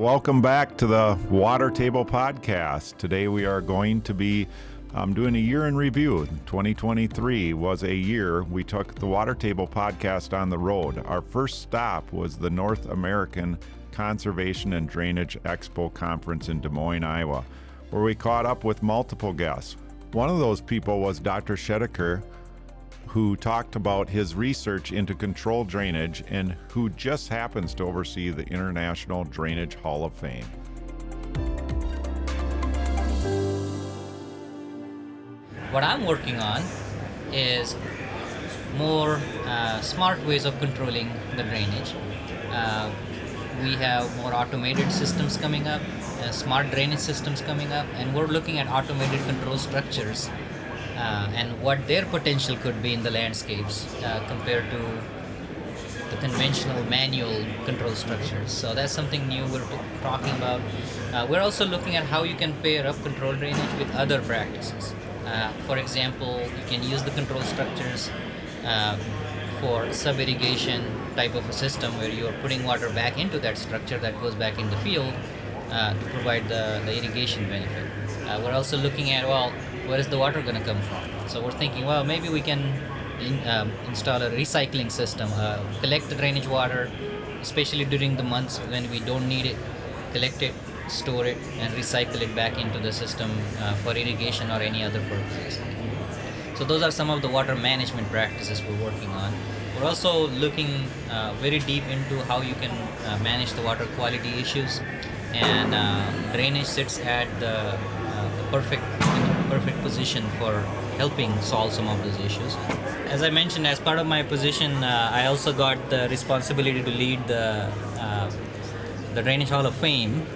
Welcome back to the Water Table Podcast. Today we are going to be doing a year in review. 2023 was a year we took the Water Table Podcast on the road. Our first stop was the North American Conservation and Drainage Expo Conference in Des Moines, Iowa, where we caught up with multiple guests. One of those people was Dr. Schedeker, who talked about his research into controlled drainage and who just happens to oversee the International Drainage Hall of Fame. What I'm working on is more smart ways of controlling the drainage. We have more automated systems coming up, smart drainage systems coming up, and we're looking at automated control structures and what their potential could be in the landscapes compared to the conventional manual control structures. So that's something new we're talking about. We're also looking at how you can pair up control drainage with other practices. For example, you can use the control structures for sub-irrigation type of a system where you are putting water back into that structure that goes back in the field to provide the irrigation benefit. We're also looking at, where is the water going to come from? So we're thinking, maybe we can install a recycling system, collect the drainage water, especially during the months when we don't need it, collect it, store it, and recycle it back into the system for irrigation or any other purposes. So those are some of the water management practices we're working on. We're also looking very deep into how you can manage the water quality issues, and drainage sits at the perfect position for helping solve some of those issues. As I mentioned, as part of my position, I also got the responsibility to lead the Drainage Hall of Fame.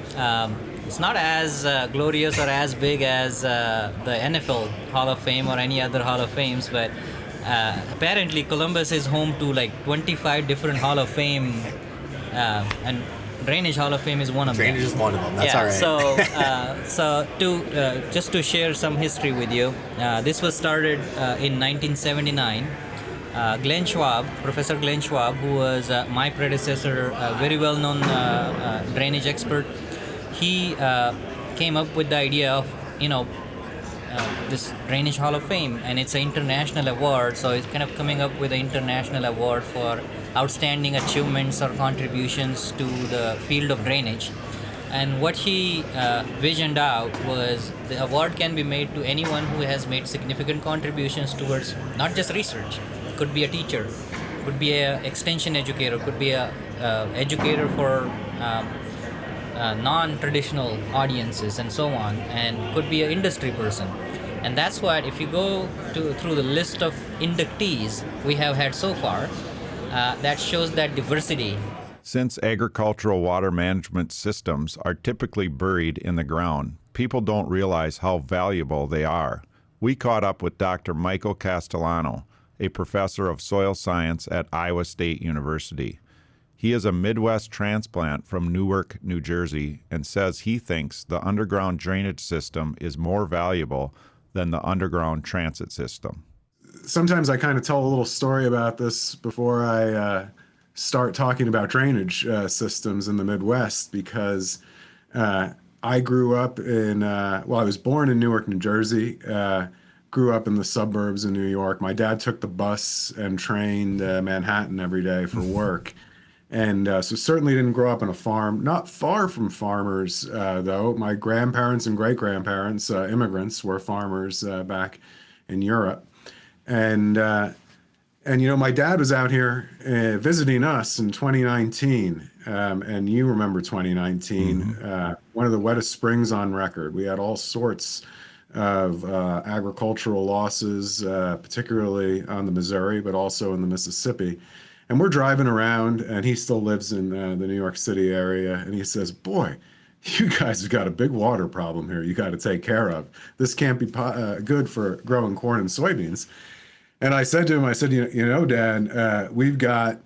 It's not as glorious or as big as the NFL Hall of Fame or any other Hall of Fames, but apparently Columbus is home to like 25 different Hall of Fame, and Drainage Hall of Fame is one of them. Drainage is one of them. That's all right. So just to share some history with you, this was started in 1979. Glenn Schwab, Professor Glenn Schwab, who was my predecessor, a very well-known drainage expert, he came up with the idea of, this Drainage Hall of Fame, and it's an international award, so it's kind of coming up with an international award for outstanding achievements or contributions to the field of drainage. And what he visioned out was the award can be made to anyone who has made significant contributions towards not just research. Could be a teacher, could be an extension educator, could be a educator for non-traditional audiences and so on, and could be an industry person. And that's what, if you go through the list of inductees we have had so far, that shows that diversity. Since agricultural water management systems are typically buried in the ground, people don't realize how valuable they are. We caught up with Dr. Michael Castellano, a professor of soil science at Iowa State University. He is a Midwest transplant from Newark, New Jersey, and says he thinks the underground drainage system is more valuable than the underground transit system. Sometimes I kind of tell a little story about this before I start talking about drainage systems in the Midwest, because I grew up I was born in Newark, New Jersey, grew up in the suburbs of New York. My dad took the bus and train to Manhattan every day for work. And so certainly didn't grow up on a farm, not far from farmers, though. My grandparents and great-grandparents, immigrants, were farmers back in Europe. And my dad was out here visiting us in 2019. And you remember 2019, one of the wettest springs on record. We had all sorts of agricultural losses, particularly on the Missouri, but also in the Mississippi. And we're driving around, and he still lives in the New York City area, and he says, "Boy, you guys have got a big water problem here you got to take care of. This can't be good for growing corn and soybeans." And I said to him, Dad, we've got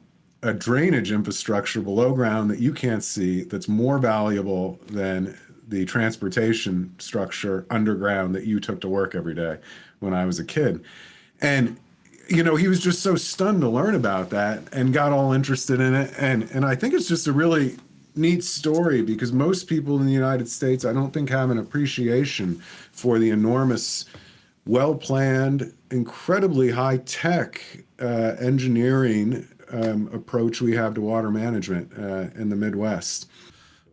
a drainage infrastructure below ground that you can't see that's more valuable than the transportation structure underground that you took to work every day when I was a kid." And he was just so stunned to learn about that and got all interested in it. And I think it's just a really neat story because most people in the United States, I don't think, have an appreciation for the enormous, well-planned, incredibly high-tech engineering approach we have to water management in the Midwest.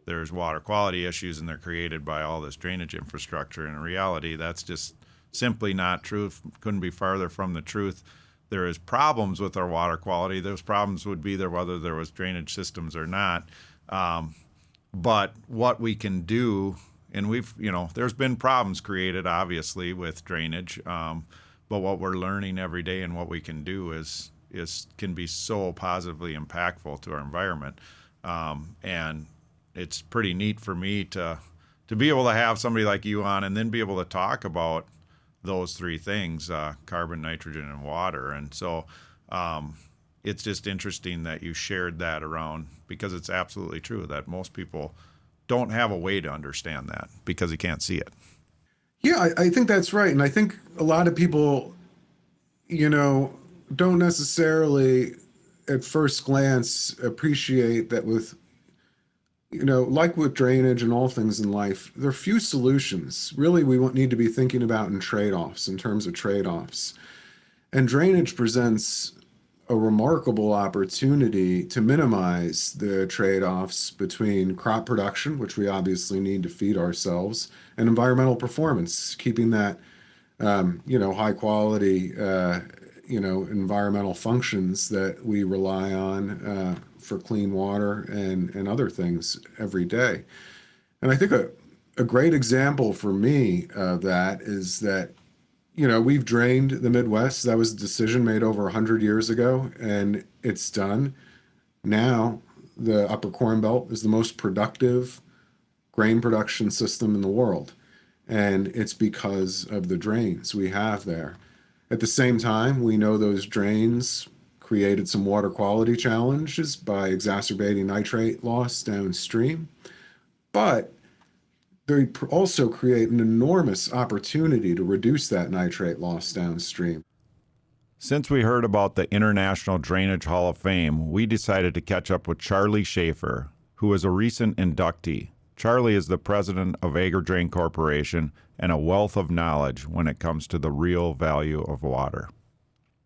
There's water quality issues, and they're created by all this drainage infrastructure. And in reality, that's just simply not true. Couldn't be farther from the truth. There is problems with our water quality. Those problems would be there whether there was drainage systems or not. But what we can do, and there's been problems created obviously with drainage. But what we're learning every day and what we can do can be so positively impactful to our environment. And it's pretty neat for me to be able to have somebody like you on and then be able to talk about those three things, carbon, nitrogen, and water. And so it's just interesting that you shared that around, because it's absolutely true that most people don't have a way to understand that because you can't see it. Yeah, I think that's right. And I think a lot of people, don't necessarily at first glance appreciate that with, like with drainage and all things in life, there are few solutions. Really, we need to be thinking about in trade-offs, in terms of trade-offs. And drainage presents a remarkable opportunity to minimize the trade-offs between crop production, which we obviously need to feed ourselves, and environmental performance, keeping that, high quality, environmental functions that we rely on for clean water and other things every day. And I think a great example for me of that is that, we've drained the Midwest. That was a decision made over 100 years ago, and it's done. Now, the Upper Corn Belt is the most productive grain production system in the world, and it's because of the drains we have there. At the same time, we know those drains created some water quality challenges by exacerbating nitrate loss downstream, but they also create an enormous opportunity to reduce that nitrate loss downstream. Since we heard about the International Drainage Hall of Fame, we decided to catch up with Charlie Schaefer, who is a recent inductee. Charlie is the president of AgriDrain Corporation and a wealth of knowledge when it comes to the real value of water.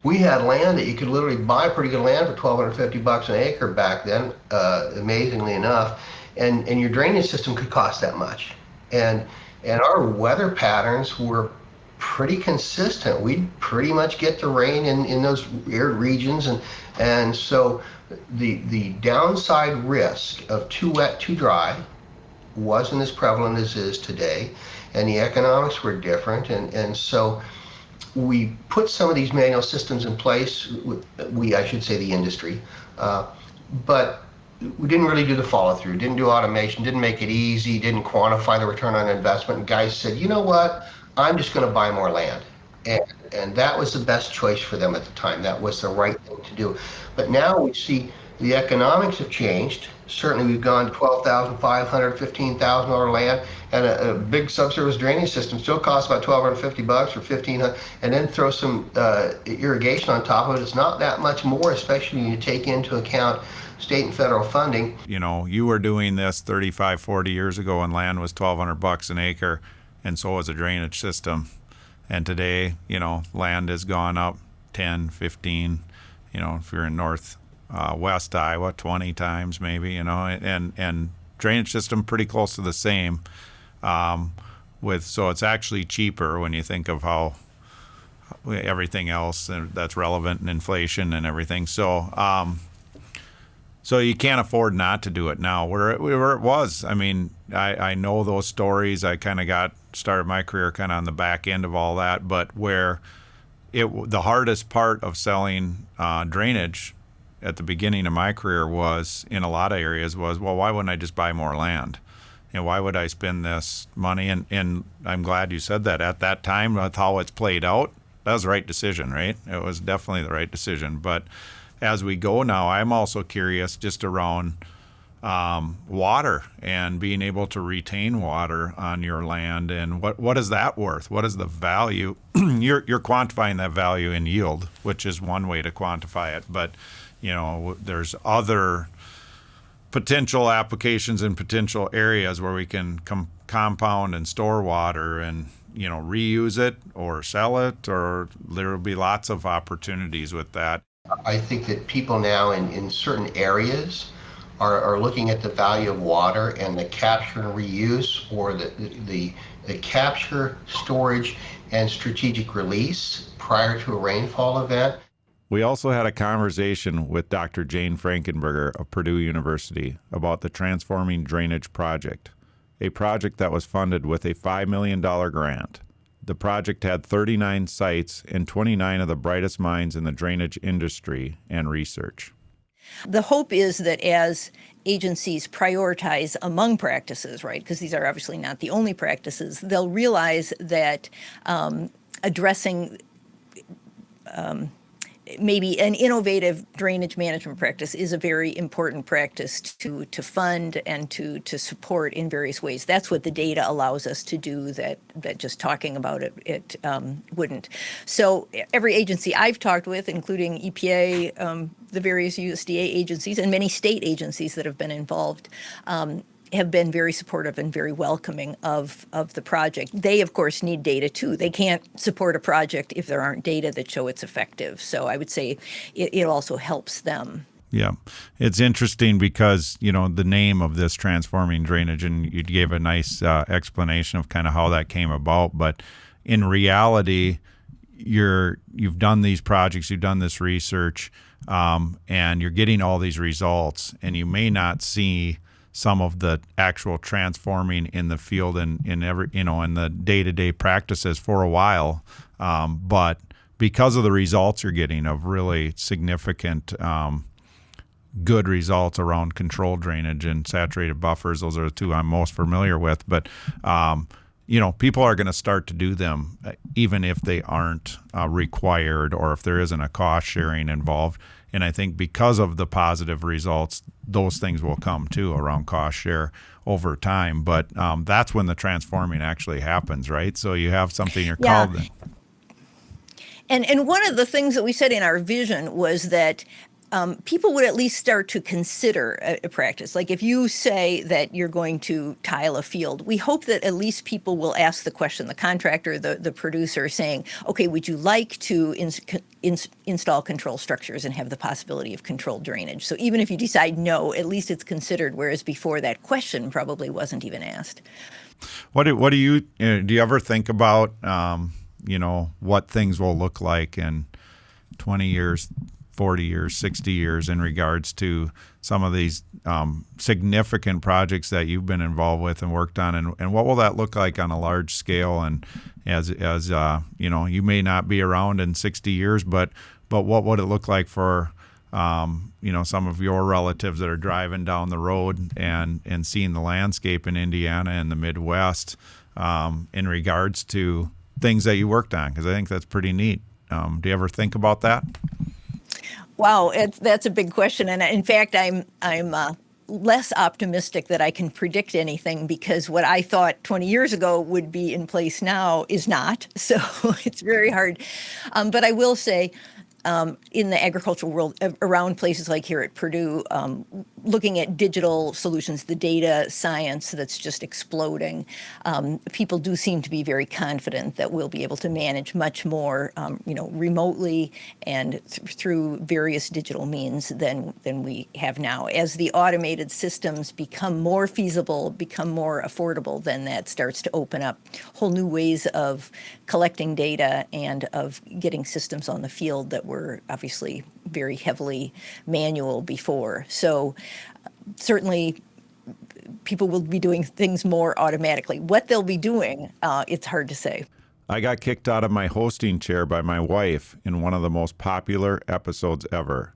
We had land that you could literally buy pretty good land for $1,250 an acre back then, amazingly enough, and your drainage system could cost that much. And our weather patterns were pretty consistent. We'd pretty much get the rain in those arid regions, and so the downside risk of too wet, too dry wasn't as prevalent as it is today, and the economics were different, and so we put some of these manual systems in place. I should say the industry, but we didn't really do the follow through, didn't do automation, didn't make it easy, didn't quantify the return on investment. And guys said, you know what, I'm just going to buy more land. And that was the best choice for them at the time. That was the right thing to do. But now we see the economics have changed. Certainly we've gone to $12,500, $15,000 land, and a big subsurface drainage system still costs about $1,250 or $1,500, and then throw some irrigation on top of it. It's not that much more, especially when you take into account state and federal funding. You were doing this 35, 40 years ago when land was $1,200 an acre, and so was a drainage system. And today, land has gone up 10, 15, if you're in northwest Iowa, 20 times maybe, and drainage system pretty close to the same. So it's actually cheaper when you think of how everything else that's relevant and inflation and everything. So you can't afford not to do it now. Where it was, I know those stories. I kind of started my career kind of on the back end of all that, but where the hardest part of selling drainage at the beginning of my career was, in a lot of areas, well, why wouldn't I just buy more land? Why would I spend this money? And I'm glad you said that. At that time, with how it's played out, that was the right decision, right? It was definitely the right decision. But as we go now, I'm also curious just around water and being able to retain water on your land, and what is that worth? What is the value? You're quantifying that value in yield, which is one way to quantify it, but there's other potential applications and potential areas where we can compound and store water and, reuse it or sell it, or there will be lots of opportunities with that. I think that people now in certain areas are looking at the value of water and the capture and reuse, or the capture, storage, and strategic release prior to a rainfall event. We also had a conversation with Dr. Jane Frankenberger of Purdue University about the Transforming Drainage Project, a project that was funded with a $5 million grant. The project had 39 sites and 29 of the brightest minds in the drainage industry and research. The hope is that as agencies prioritize among practices, right, because these are obviously not the only practices, they'll realize that addressing maybe an innovative drainage management practice is a very important practice to fund and to support in various ways. That's what the data allows us to do that just talking about it wouldn't. So every agency I've talked with, including EPA, the various USDA agencies, and many state agencies that have been involved, have been very supportive and very welcoming of the project. They, of course, need data too. They can't support a project if there aren't data that show it's effective. So I would say it also helps them. Yeah. It's interesting because, the name of this Transforming Drainage, and you gave a nice explanation of kind of how that came about. But in reality, you've done these projects, you've done this research, and you're getting all these results, and you may not see some of the actual transforming in the field and in the day-to-day practices for a while. But because of the results you're getting of really significant good results around controlled drainage and saturated buffers, those are the two I'm most familiar with. But, people are going to start to do them even if they aren't required or if there isn't a cost sharing involved. And I think because of the positive results, those things will come too around cost share over time. But that's when the transforming actually happens, right? So you have something you're called. And one of the things that we said in our vision was that people would at least start to consider a practice. Like if you say that you're going to tile a field, we hope that at least people will ask the question, the contractor, the producer, saying, okay, would you like to install control structures and have the possibility of controlled drainage? So even if you decide no, at least it's considered, whereas before that question probably wasn't even asked. What do you ever think about, what things will look like in 20 years, 40 years, 60 years in regards to some of these significant projects that you've been involved with and worked on, and what will that look like on a large scale? And as you may not be around in 60 years, but what would it look like for some of your relatives that are driving down the road and seeing the landscape in Indiana and the Midwest in regards to things that you worked on? Because I think that's pretty neat. Do you ever think about that? Wow, that's a big question, and in fact, I'm less optimistic that I can predict anything, because what I thought 20 years ago would be in place now is not. So it's very hard. But I will say, in the agricultural world, around places like here at Purdue, looking at digital solutions, the data science that's just exploding, people do seem to be very confident that we'll be able to manage much more, remotely and through various digital means than we have now. As the automated systems become more feasible, become more affordable, then that starts to open up whole new ways of collecting data and of getting systems on the field that were obviously very heavily manual before. So certainly people will be doing things more automatically. What they'll be doing, it's hard to say. I got kicked out of my hosting chair by my wife in one of the most popular episodes ever.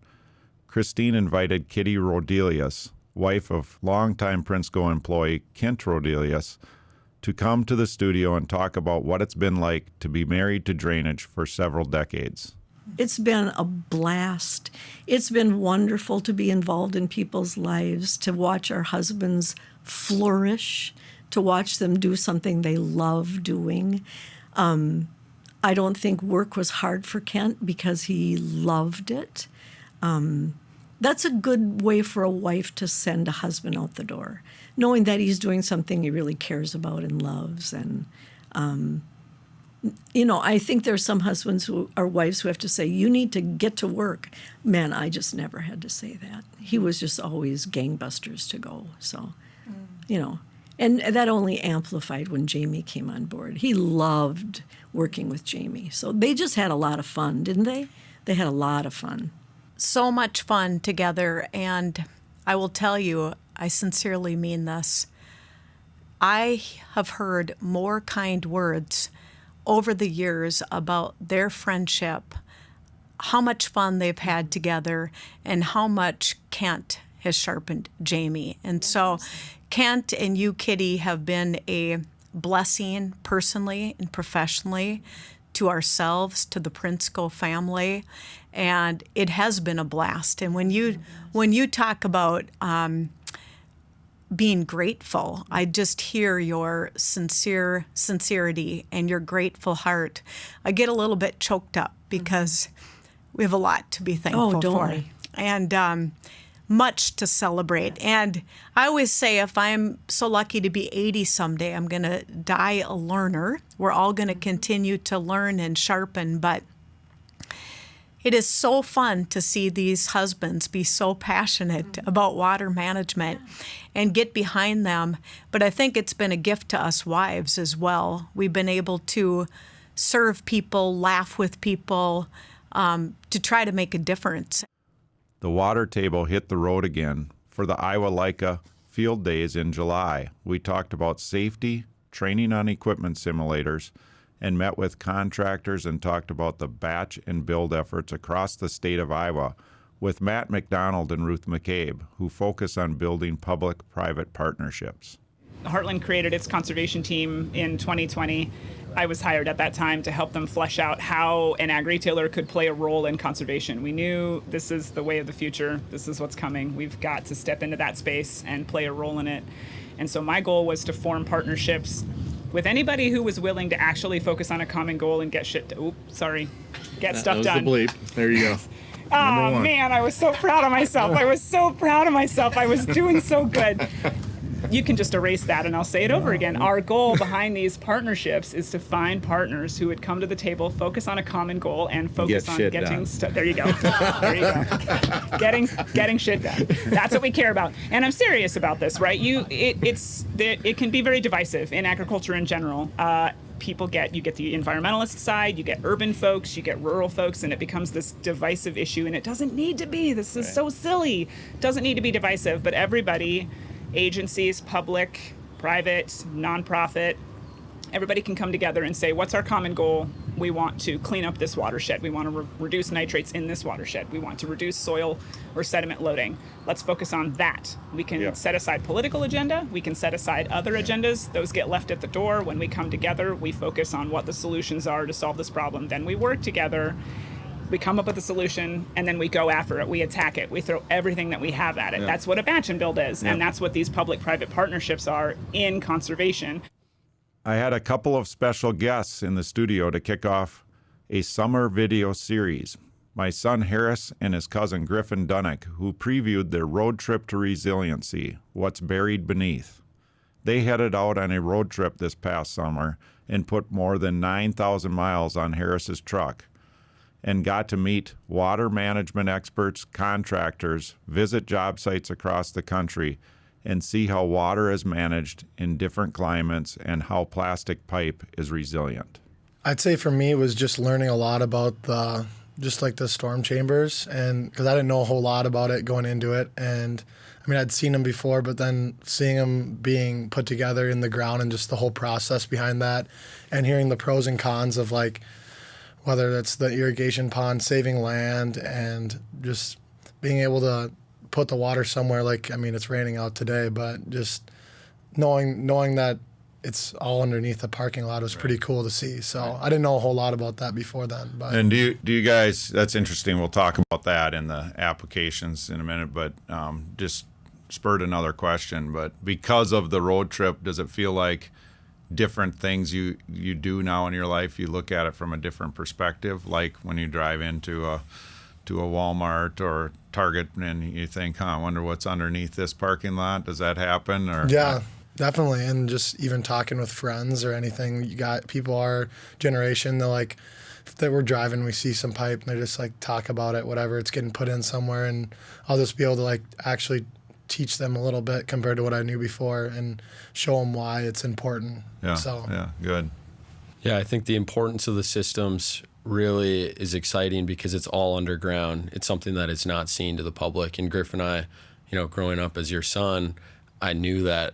Christine invited Kitty Rodelius, wife of longtime Prinsco employee Kent Rodelius, to come to the studio and talk about what it's been like to be married to drainage for several decades. It's been a blast. It's been wonderful to be involved in people's lives, to watch our husbands flourish, to watch them do something they love doing. I don't think work was hard for Kent because he loved it. that's a good way for a wife to send a husband out the door, knowing that he's doing something he really cares about and loves. And, I think there's some husbands who are wives who have to say, you need to get to work. Man, I just never had to say that. He was just always gangbusters to go. So, and that only amplified when Jamie came on board. He loved working with Jamie. So they just had a lot of fun, didn't they? They had a lot of fun. So much fun together. And I will tell you, I sincerely mean this. I have heard more kind words over the years about their friendship, how much fun they've had together, and how much Kent has sharpened Jamie. And so Kent and you, Kitty, have been a blessing personally and professionally to ourselves, to the Prinsko family, and it has been a blast. And when you talk about being grateful, I just hear your sincerity and your grateful heart. I get a little bit choked up because we have a lot to be thankful for. We? And much to celebrate. And I always say, if I'm so lucky to be 80 someday, I'm going to die a learner. We're all going to continue to learn and sharpen, but it is so fun to see these husbands be so passionate about water management and get behind them. But I think it's been a gift to us wives as well. We've been able to serve people, laugh with people, to try to make a difference. The water table hit the road again for the Iowa Leica Field Days in July. We talked about safety, training on equipment simulators, and met with contractors and talked about the batch and build efforts across the state of Iowa with Matt McDonald and Ruth McCabe, who focus on building public-private partnerships. Heartland created its conservation team in 2020. I was hired at that time to help them flesh out how an ag retailer could play a role in conservation. We knew this is the way of the future. This is what's coming. We've got to step into that space and play a role in it. And so my goal was to form partnerships with anybody who was willing to actually focus on a common goal and get stuff done. That was the bleep. There you go. Oh, man, I was so proud of myself. I was doing so good. You can just erase that and I'll say it over again. Our goal behind these partnerships is to find partners who would come to the table, focus on a common goal, and focus on getting stuff. There you go. Getting shit done. That's what we care about. And I'm serious about this, right? It can be very divisive in agriculture in general. You get the environmentalist side, you get urban folks, you get rural folks, and it becomes this divisive issue, and it doesn't need to be. This is so silly. It doesn't need to be divisive, but everybody, agencies, public, private, nonprofit, everybody can come together and say, what's our common goal? We want to clean up this watershed. We want to reduce nitrates in this watershed. We want to reduce soil or sediment loading. Let's focus on that. We can set aside political agenda. We can set aside other agendas. Those get left at the door. When we come together, we focus on what the solutions are to solve this problem. Then we work together. We come up with a solution, and then we go after it. We attack it. We throw everything that we have at it. Yeah. That's what a batch and build is, and that's what these public-private partnerships are in conservation. I had a couple of special guests in the studio to kick off a summer video series. My son Harris and his cousin Griffin Dunnick, who previewed their road trip to resiliency, What's Buried Beneath. They headed out on a road trip this past summer and put more than 9,000 miles on Harris's truck, and got to meet water management experts, contractors, visit job sites across the country, and see how water is managed in different climates and how plastic pipe is resilient. I'd say for me it was just learning a lot about the storm chambers, and because I didn't know a whole lot about it going into it. And I mean, I'd seen them before, but then seeing them being put together in the ground and just the whole process behind that, and hearing the pros and cons of whether that's the irrigation pond, saving land, and just being able to put the water somewhere it's raining out today, but just knowing that it's all underneath the parking lot was pretty cool to see. So I didn't know a whole lot about that before then. But. And do you guys, that's interesting, we'll talk about that in the applications in a minute, but just spurred another question. But because of the road trip, does it feel like different things you do now in your life, you look at it from a different perspective, like when you drive into a to a Walmart or Target and you think, I wonder what's underneath this parking lot. Does that happen? Or yeah, definitely. And just even talking with friends or anything, you got people our generation, they're like, if they were driving, we see some pipe and they just like talk about it, whatever, it's getting put in somewhere, and I'll just be able to like actually teach them a little bit compared to what I knew before and show them why it's important. Yeah, so yeah, good. Yeah, I think the importance of the systems really is exciting because it's all underground. It's something that is not seen to the public. And Griff and I, growing up as your son, I knew that,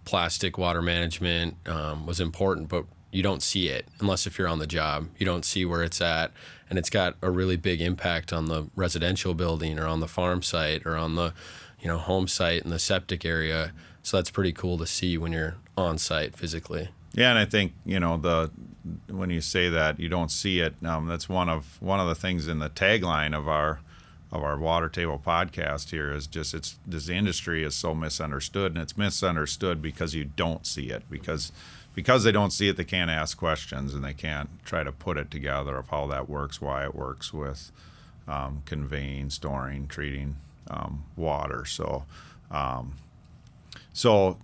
plastic water management was important, but you don't see it unless if you're on the job. You don't see where it's at. And it's got a really big impact on the residential building or on the farm site or on the, home site in the septic area. So that's pretty cool to see when you're on site physically. Yeah, and I think when you say that you don't see it, that's one of the things in the tagline of our Water Table podcast here is just this industry is so misunderstood, and it's misunderstood because you don't see it, because they don't see it, they can't ask questions and they can't try to put it together of how that works, why it works with conveying, storing, treating water. So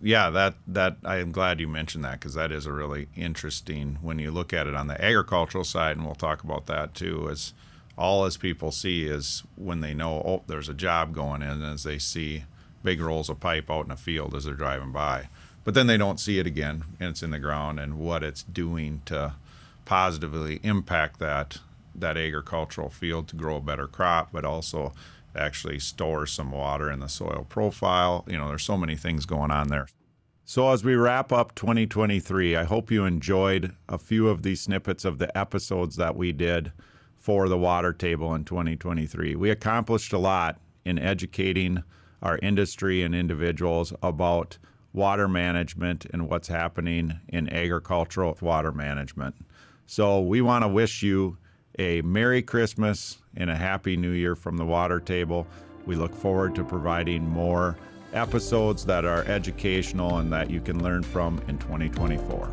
yeah, that I am glad you mentioned that, because that is a really interesting, when you look at it on the agricultural side, and we'll talk about that too, is all as people see is when they know, there's a job going in, as they see big rolls of pipe out in a field as they're driving by. But then they don't see it again, and it's in the ground, and what it's doing to positively impact that agricultural field to grow a better crop, but also actually store some water in the soil profile. There's so many things going on there. So as we wrap up 2023, I hope you enjoyed a few of these snippets of the episodes that we did for the Water Table in 2023. We accomplished a lot in educating our industry and individuals about water management and what's happening in agricultural water management. So we want to wish you a Merry Christmas and a Happy New Year from the Water Table. We look forward to providing more episodes that are educational and that you can learn from in 2024.